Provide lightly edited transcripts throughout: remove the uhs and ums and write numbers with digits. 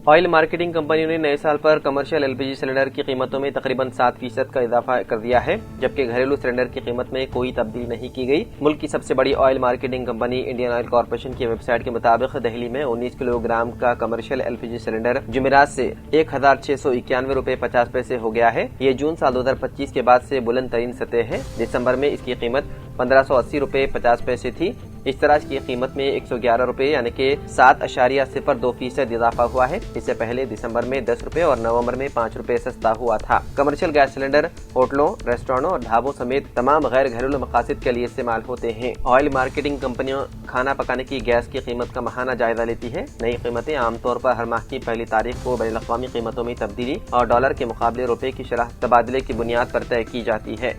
Oil marketing कंपनियों ने नए साल पर कमर्शियल एलपीजी सिलेंडर की कीमतों में तकरीबन 7% का इजाफा कर दिया है, जबकि घरेलू सिलेंडर की कीमत में कोई तब्दीली नहीं की गई। मुल्क की सबसे बड़ी oil marketing company Indian oil corporation की वेबसाइट के मुताबिक दिल्ली में 19 किलोग्राम का कमर्शियल एलपीजी सिलेंडर जुमेरात से 1,691 रुपए 50 पैसे हो गया है। ये जून साल 2025 के बाद से बुलंद तरीन सतह है। दिसंबर में इसकी कीमत 1580 रुपए 50 पैसे थी। इस तरह इसकी कीमत में 111 रुपए यानी कि 7.02% इजाफा हुआ है। इससे पहले दिसंबर में 10 रुपए और नवंबर में 5 रुपए सस्ता हुआ था। कमर्शियल गैस सिलेंडर होटलों, रेस्टोरेंटों और ढाबों समेत तमाम गैर घरेलू मकासद के लिए इस्तेमाल होते हैं। ऑयल मार्केटिंग कंपनियों खाना पकाने की गैस की कीमत का माहाना जायजा लेती है। नई कीमतें आमतौर पर हर माह की पहली तारीख को बैनुल अक़वामी कीमतों में तब्दीली और डॉलर के मुकाबले रुपए की शरह तबादले की बुनियाद पर तय की जाती है।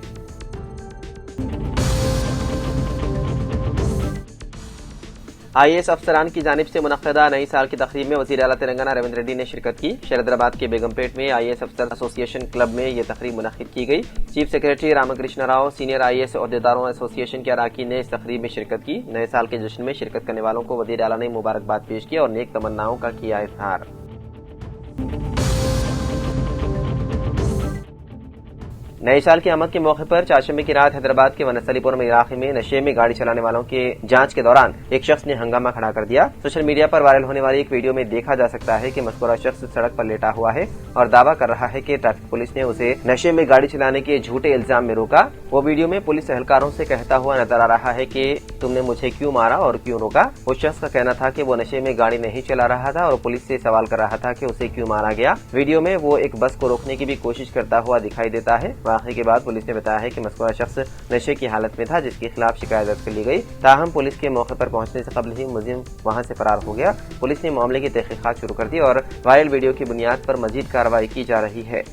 IAS अफसरान की जानिब से मुनक्कदा नई साल की तकरीब में वज़ीर आला तेलंगाना रेवंत रेड्डी ने शिरकत की। शरदराबाद के बेगमपेट में IAS अफसर एसोसिएशन क्लब में यह तकरीब मुनक्किद की गई। Chief secretary Ramakrishna Rao, senior IAS अहदेदारों एसोसिएशन के अरकान ने इस तकरीब में शिरकत की। नए साल के जश्न में शिरकत करने वालों को वज़ीर आला ने मुबारकबाद पेश की और नेक तमन्नाओं का किया इज़हार। नए साल की आमद के मौके पर चारशंबे की रात हैदराबाद के वनस्थलीपुर में इलाके में नशे में गाड़ी चलाने वालों के जांच के दौरान एक शख्स ने हंगामा खड़ा कर दिया। सोशल मीडिया पर वायरल होने वाली एक वीडियो में देखा जा सकता है कि मज़कूरा शख्स सड़क पर लेटा हुआ है और दावा कर रहा है कि ट्रैफिक पुलिस ने उसे नशे में गाड़ी चलाने के झूठे इल्जाम में रोका। वो वीडियो में पुलिस एहलकारों से कहता हुआ नजर आ रहा है कि तुमने मुझे क्यों मारा और क्यों रोका। उस शख्स का कहना था कि वो नशे में गाड़ी नहीं चला रहा था और पुलिस से सवाल कर रहा था कि उसे क्यों मारा गया। वीडियो में वो एक बस को रोकने की भी कोशिश करता हुआ दिखाई देता है। वाक़े के बाद पुलिस ने बताया है कि मज़कूरा शख्स नशे की हालत में था, जिसके खिलाफ शिकायत दर्ज कर ली गई। ताहम पुलिस के मौके पर पहुंचने से कबल ही मुलजिम वहां से फरार हो गया। पुलिस ने मामले की तहकीकात शुरू कर दी और वायरल वीडियो की बुनियाद पर मजीद कार्रवाई की जा रही है।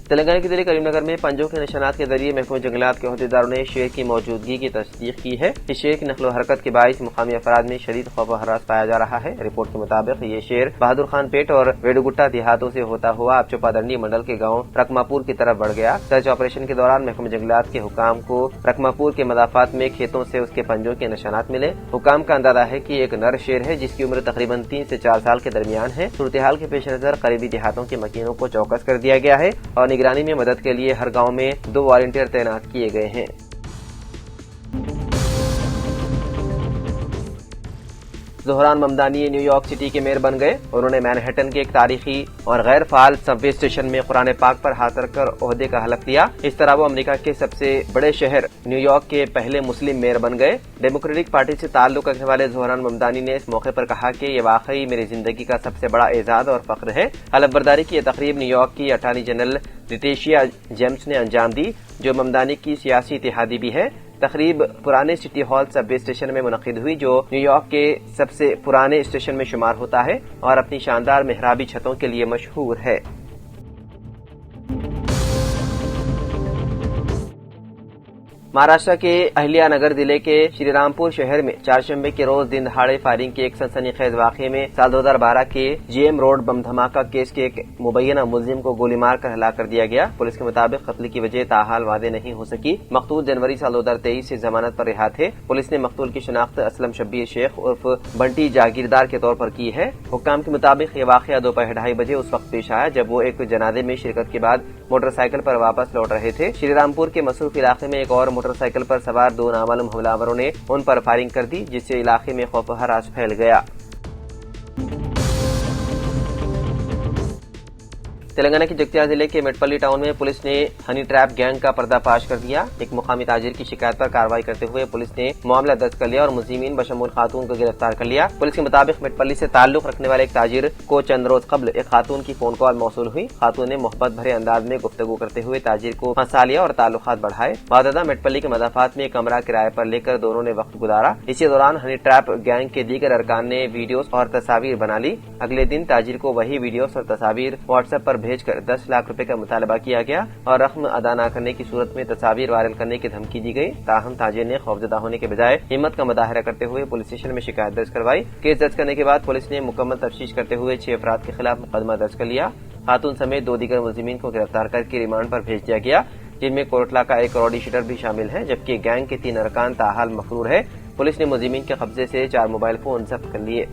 तेलंगाना की जिले करीमनगर में पंजों के निशानात के जरिए महफूज जंगलात के अहदेदारों ने शेर की मौजूदगी की तस्दीक की है। इस शेर की नकलो हरकत के बाइस मुकामी अफराद में शदीद खौफ व हरास पाया जा रहा है। रिपोर्ट के मुताबिक ये शेर बहादुर खान पेट और वेडुगुट्टा देहातों से होता हुआ अब चौपादंडी मंडल के गांव रकमापुर की तरफ बढ़ गया। सर्च ऑपरेशन के दौरान महकमा जंगलात के हुकाम को रकमापुर के मदाफात में खेतों से उसके पंजों के निशानात मिले। हुकाम का अंदाजा है कि एक नर शेर है जिसकी उम्र तकरीबन 3 से 4 साल के दरमियान है। सूरत हाल के पेश नजर करीबी देहातों के मकीनों को चौकस कर दिया गया है और निगरानी में मदद के लिए हर गांव में 2 वॉलंटियर तैनात किए गए हैं। ज़ोहरान ममदानी न्यूयॉर्क सिटी के मेयर बन गए। उन्होंने मैनहट्टन के एक तारीखी और गैर फाल सबवे स्टेशन में कुरान पाक पर हाथ रखकर ओहदे का हलफ लिया। इस तरह वो अमेरिका के सबसे बड़े शहर न्यूयॉर्क के पहले मुस्लिम मेयर बन गए। डेमोक्रेटिक पार्टी से ताल्लुक रखने वाले ज़ोहरान ममदानी ने इस मौके पर कहा कि ये वाकई मेरी जिंदगी का सबसे बड़ा एजाज और फख्र है। हलफ बर्दारी की यह तकरीब न्यूयॉर्क की अटॉर्नी जनरल लेटिशिया जेम्स ने अंजाम दी, जो ममदानी की सियासी इत्तेहादी भी है। तकरीब पुराने सिटी हॉल सबवे स्टेशन में मुनक्किद हुई, जो न्यूयॉर्क के सबसे पुराने स्टेशन में शुमार होता है और अपनी शानदार मेहराबी छतों के लिए मशहूर है। महाराष्ट्र के अहिल्यानगर जिले के श्रीरामपुर शहर में चारशंबे के रोज दिन दहाड़े फायरिंग के एक सनसनीखेज वाकये में साल 2012 के GM रोड बम धमाका केस के एक मुबैना मुलजिम को गोली मारकर हलाक कर दिया गया। पुलिस के मुताबिक कत्ल की वजह ताहाल वादे नहीं हो सकी। मकतूल जनवरी साल 2023 से जमानत पर रिहा थे। पुलिस ने मकतूल की शनाख्त असलम शब्बीर शेख उर्फ बंटी जागीरदार के तौर पर की है। हुक्काम के मुताबिक ये वाकया दोपहर 2:30 बजे उस वक्त पेश आया जब वो एक जनाजे में शिरकत के बाद मोटरसाइकिल पर वापस लौट रहे थे। श्रीरामपुर के मसरूफ इलाके में एक और मोटरसाइकिल पर सवार 2 नामालूम हमलावरों ने उन पर फायरिंग कर दी, जिससे इलाके में खौफ हरास फैल गया। तेलंगाना के जगतियाल जिले के मेटपल्ली टाउन में पुलिस ने हनी ट्रैप गैंग का पर्दाफाश कर दिया। एक मुकामी ताजिर की शिकायत पर कार्रवाई करते हुए पुलिस ने मामला दर्ज कर लिया और मुलजिमीन बशमूल खातून को गिरफ्तार कर लिया। पुलिस के मुताबिक मेटपल्ली से ताल्लुक रखने वाले एक ताजिर को चंद रोज कबल एक खातून की फोन कॉल मौसूल हुई। खातून ने मोहब्बत भरे अंदाज में गुफ्तगू करते हुए ताजिर को फंसा लिया और ताल्लुकात बढ़ाए। वाददा मेटपल्ली के मदाफात में कमरा किराए पर लेकर दोनों ने वक्त गुजारा। इसी दौरान हनी ट्रैप गैंग के दीगर अरकान ने वीडियोस और तस्वीर बना ली। अगले दिन ताजिर को वही वीडियोस और तस्वीर व्हाट्सएप पर भेजकर 10 लाख रुपए का मुतालबा किया गया और रकम अदा न करने की सूरत में तस्वीर वायरल करने की धमकी दी गई। ताहम ताजिर ने खौफजदा होने के बजाय हिम्मत का मुजाहरा करते हुए पुलिस स्टेशन में शिकायत दर्ज करवाई। केस दर्ज करने के बाद पुलिस ने मुकम्मल तफ्तीश करते हुए 6 अफराद के खिलाफ मुकदमा दर्ज कर लिया। खातून समेत 2 दीगर मुलजिमीन को गिरफ्तार करके रिमांड पर भेज दिया गया, जिनमें कोटला का एक रॉडी शूटर भी शामिल है, जबकि गैंग के 3 अरकान ताहाल मफरूर है। पुलिस ने मुलजिमीन के कब्जे से 4 मोबाइल फोन जब्त कर लिए।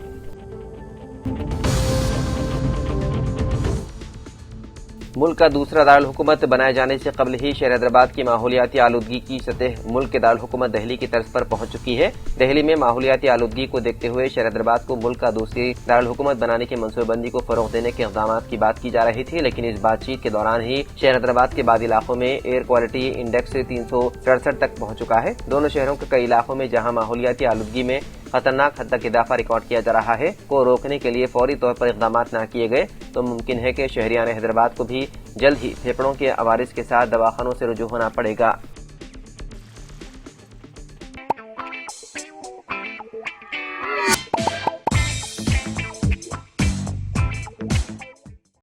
मुल्क का दूसरा दारुल हुकूमत बनाए जाने से कबल ही शहर हैदराबाद की माहौलियाती आलूदगी की सतह मुल्क के दारुल हुकूमत दिल्ली की तर्ज पर पहुंच चुकी है। दिल्ली में माहौलियाती आलूदगी को देखते हुए शहर हैदराबाद को मुल्क का दूसरी दारुल हुकूमत बनाने की मंसूबेबंदी को फरोग देने के इक़दाम की बात की जा रही थी, लेकिन इस बातचीत के दौरान ही शहर हैदराबाद के बाद इलाकों में एयर क्वालिटी इंडेक्स 367 तक पहुंच चुका है। दोनों शहरों के कई इलाकों में जहां माहौलियाती आलूदगी में खतरनाक हद तक इजाफा रिकॉर्ड किया जा रहा है को रोकने के लिए फौरी तौर पर इक़दाम न किए गए तो मुमकिन है कि शहरियान हैदराबाद को भी जल्द ही फेफड़ों के अवारिस के साथ दवाखानों से रुजू होना पड़ेगा।